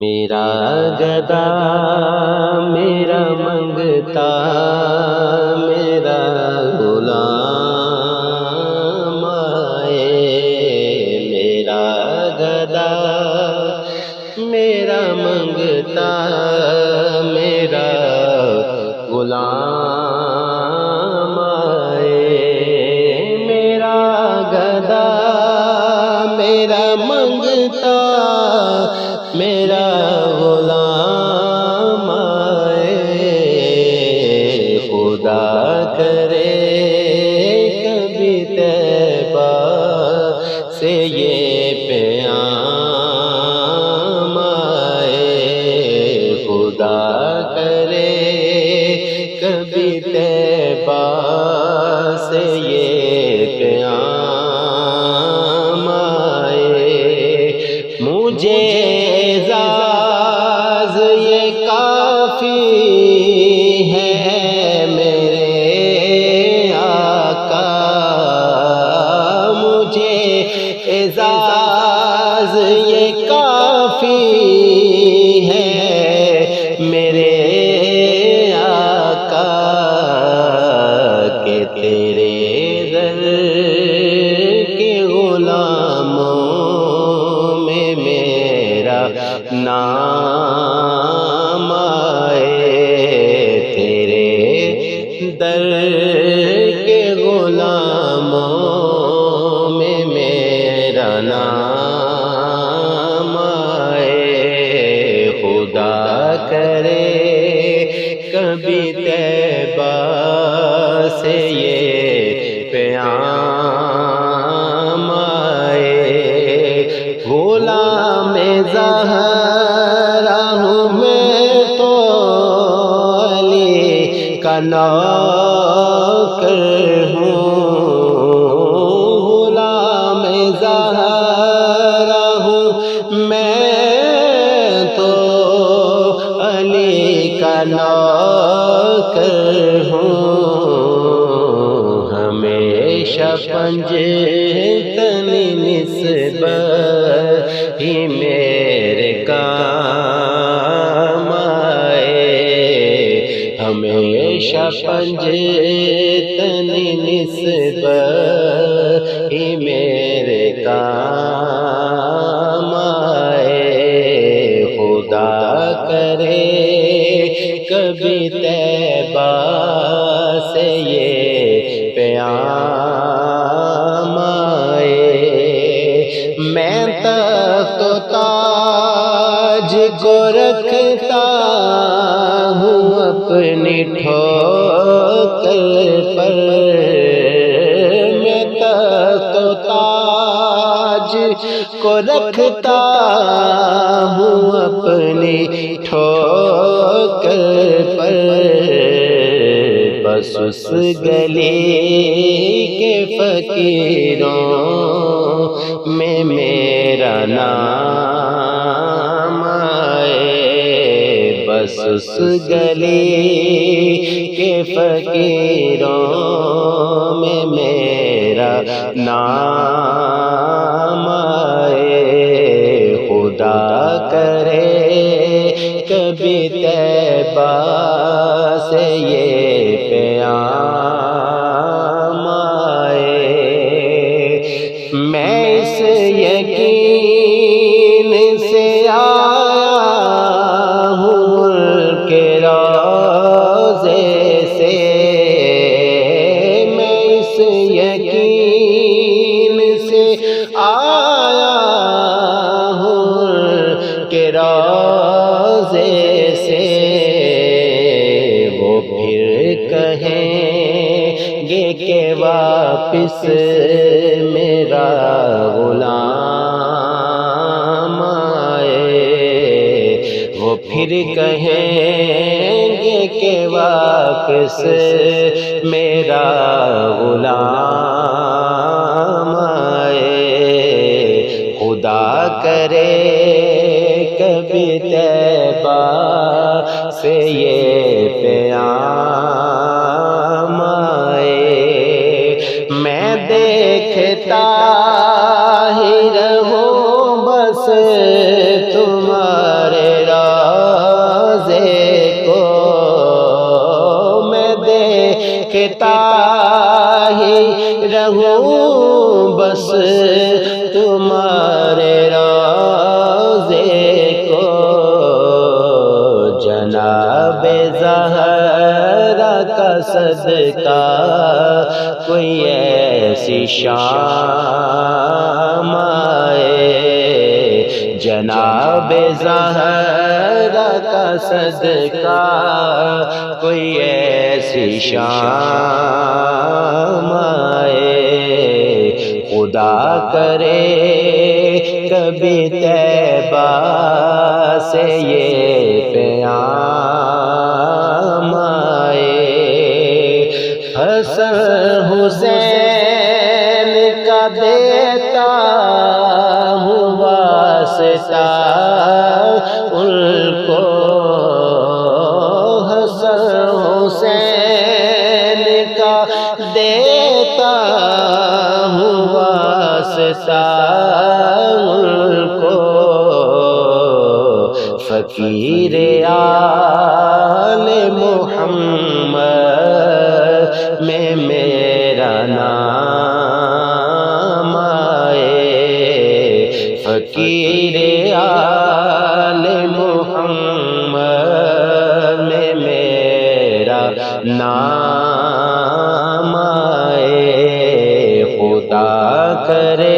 میرا گدا میرا منگتا میرا غلام آئے، میرا گدا میرا منگتا میرا غلام آئے، میرا گدا میرا منگتا میرا غلام آئے، خدا کرے کبھی طیبہ سے یہ پیام آئے، خدا کرے کبھی طیبہ سے یہ پیام آئے، مجھے اعزاز یہ کافی ہے میرے آقا، مجھے اعزاز یہ کافی ہے میرے آقا، کہ تیرے در کے غلاموں میں میرا نام آئے، تیرے در کے غلاموں میں میرا نام آئے، خدا کرے کبھی طیبہ سے یہ پیام آئے، غلام زہرا ہوں میں تو علی کا نوکر ہوں، غلام زہرا ہوں میں تو علی کا نوکر ہوں، ہمیشہ پنجتن نسبت ہی میرے کام آئے، ہمیشہ پنجتن نسبت ہی میرے کام آئے، خدا کرے کبھی طیبہ سے یہ پیام آئے، میں تخت و تاج کو رکھتا ہوں اپنی ٹھوکر پر، میں تخت و تاج کو رکھتا ہوں اپنی ٹھوکر پر، بس اس گلی کے فقیروں میں میرا نام آئے، بس اس گلی کے فقیروں میں میرا نام آئے، خدا کرے کبھی طیبہ سے یہ پیام آئے، میں اس یقین سے آیا ہوں کہ روضے سے، میں اس یقین سے آیا ہوں کہ روضے سے، وہ پھر کہیں گے کہ واپس میرا غلام آئے، وہ پھر کہیں گے کہ واپس میرا غلام آئے، خدا کرے کبھی طیبہ سے یہ پیام آئے، میں دیکھتا ہی رہوں بس تمہارے دیکھتا ہی رہوں بس تمہارے روضے کو، جناب زہرا کا صدقہ کوئی ایسی شام آئے، جناب زہرا کا صدقہ کوئی ایسی شام آئے، خدا کرے کبھی طیبہ سے یہ پیام آئے، حسن حسین کا دیتا ہوں واسطہ ان کو، حسن حسین کا دیتا ہوں واسطہ ان کو، فقیر آل محمد میں میرا نام آئے، فقیر آل محمد میں میرا نام آئے، خدا کرے